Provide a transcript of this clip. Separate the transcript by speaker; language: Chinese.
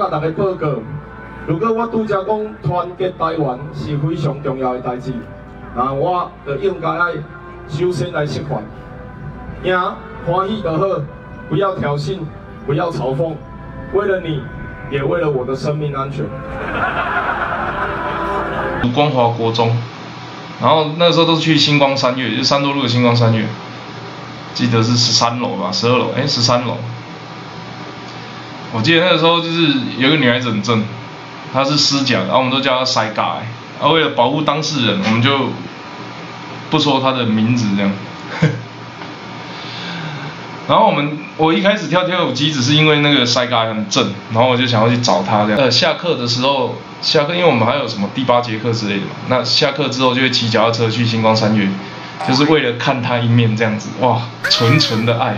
Speaker 1: 甲大家报告，如果我拄则讲团结台湾是非常重要的代志，那我就应该爱首先来释怀，赢欢喜就好，不要挑衅，不要嘲讽，为了你，也为了我的生命安全。
Speaker 2: 光华国中，然后那时候都是去星光三月，就三多路的星光三月，记得是13楼吧，12楼，13楼。我记得那个时候就是有个女孩子很正，她是师甲，然后我们都叫她塞嘎，为了保护当事人，我们就不说她的名字这样。然后我一开始跳跳舞机只是因为那个塞嘎很正，然后我就想要去找她这样。下课的时候，因为我们还有什么第8节课之类的嘛，那下课之后就会骑脚踏车去星光三月，就是为了看她一面这样子，哇，纯纯的爱。